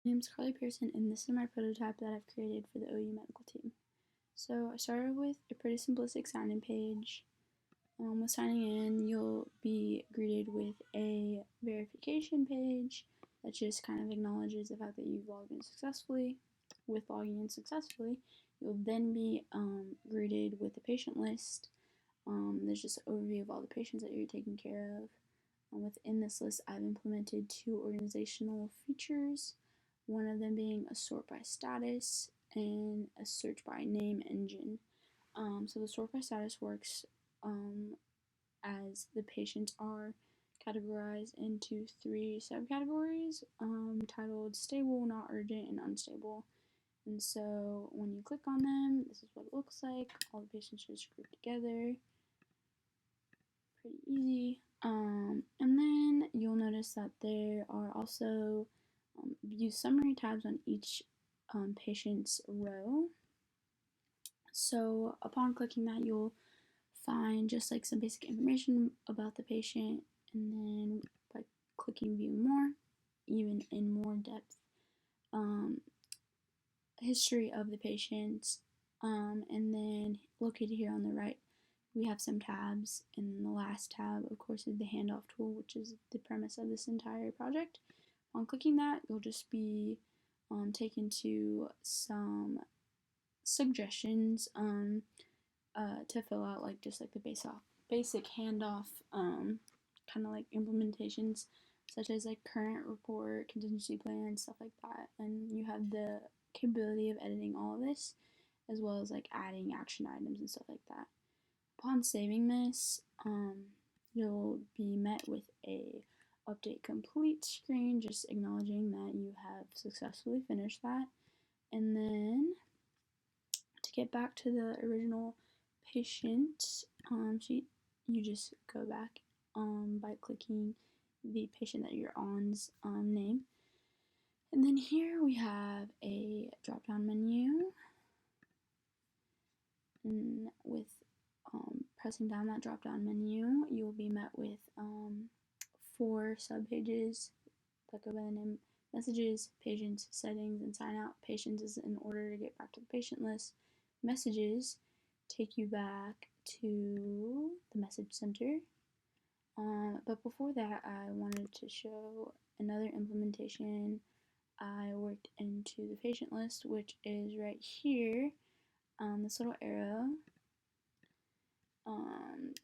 My name's Carly Pearson, and this is my prototype that I've created for the OU medical team. So I started with a pretty simplistic sign-in page. With signing in, you'll be greeted with a verification page that just kind of acknowledges the fact that you've logged in successfully. With logging in successfully, you'll then be greeted with a patient list. There's just an overview of all the patients that you're taking care of. Within this list, I've implemented two organizational features, one of them being a sort by status and a search by name engine. So the sort by status works as the patients are categorized into three subcategories titled stable, not urgent, and unstable. And so when you click on them, this is what it looks like. All the patients just grouped together. Pretty easy. And then you'll notice that there are also view summary tabs on each patient's row. So upon clicking that, you'll find just like some basic information about the patient, and then by clicking view more, even in more depth, history of the patient, and then located here on the right, we have some tabs, and the last tab, of course, is the handoff tool, which is the premise of this entire project. On clicking that, you'll just be taken to some suggestions to fill out, like just like the basic handoff kind of like implementations, such as like current report, contingency plan, stuff like that. And you have the capability of editing all of this, as well as like adding action items and stuff like that. Upon saving this, you'll be met with a update complete screen, just acknowledging that you have successfully finished that. And then to get back to the original patient sheet, you just go back by clicking the patient that you're on's name. And then here we have a drop down menu, and with pressing down that drop down menu, you will be met with 4 subpages that go by the name messages, patients, settings, and sign out. Patients is in order to get back to the patient list. Messages take you back to the message center. But before that, I wanted to show another implementation I worked into the patient list, which is right here. This little arrow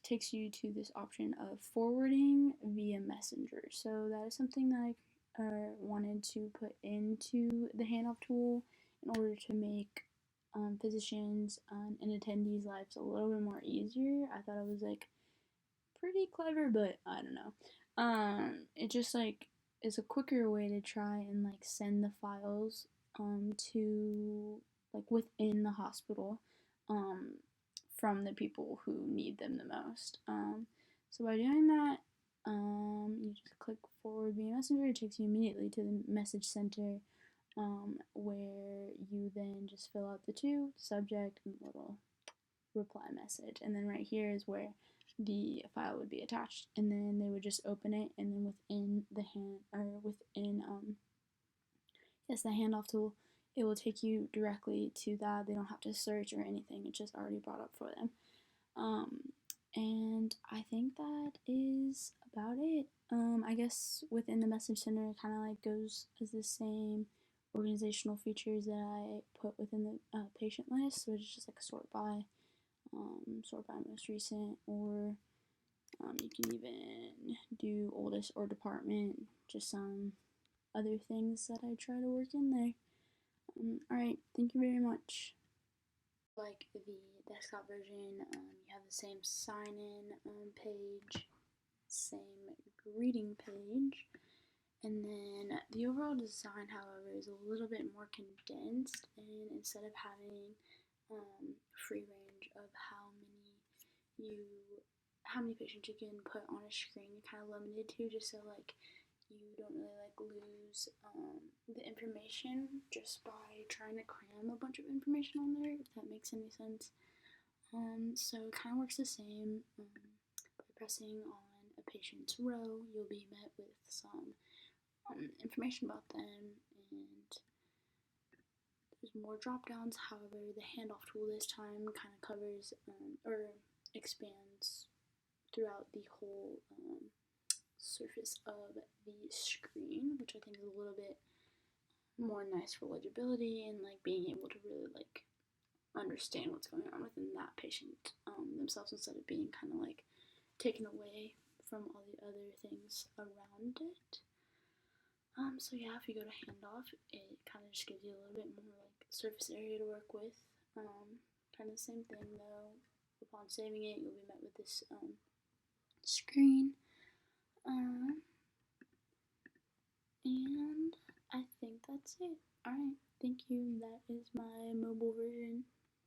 takes you to this option of forwarding via messenger. So that is something that I wanted to put into the handoff tool in order to make physicians and attendees' lives a little bit more easier. I thought it was like pretty clever, but I don't know. It just like is a quicker way to try and like send the files to like within the hospital from the people who need them the most. So by doing that, you just click forward via messenger. It takes you immediately to the message center, where you then just fill out the two subject and little reply message, and then right here is where the file would be attached, and then they would just open it, and then within the the handoff tool, it will take you directly to that. They don't have to search or anything. It's just already brought up for them. And I think that is about it. I guess within the message center, it kind of like goes as the same organizational features that I put within the patient list. So it's just like a sort by most recent, or you can even do oldest or department, just some other things that I try to work in there. Alright, thank you very much. Like the desktop version, you have the same sign in page, same greeting page, and then the overall design, however, is a little bit more condensed, and instead of having free range of how many patients you can put on a screen, you're kind of limited to, just so like you don't really like lose the information just by trying to cram a bunch of information on there, if that makes any sense. So it kind of works the same. By pressing on a patient's row, you'll be met with some information about them, and and there's more drop downs. However, the handoff tool this time kind of covers or expands throughout the whole surface of the screen, which I think is a little bit more nice for legibility and like being able to really like understand what's going on within that patient themselves, instead of being kind of like taken away from all the other things around it. So yeah, if you go to Handoff, it kind of just gives you a little bit more like surface area to work with. Kind of the same thing though. Upon saving it, you'll be met with this screen. And I think that's it. Alright, thank you. That is my mobile version.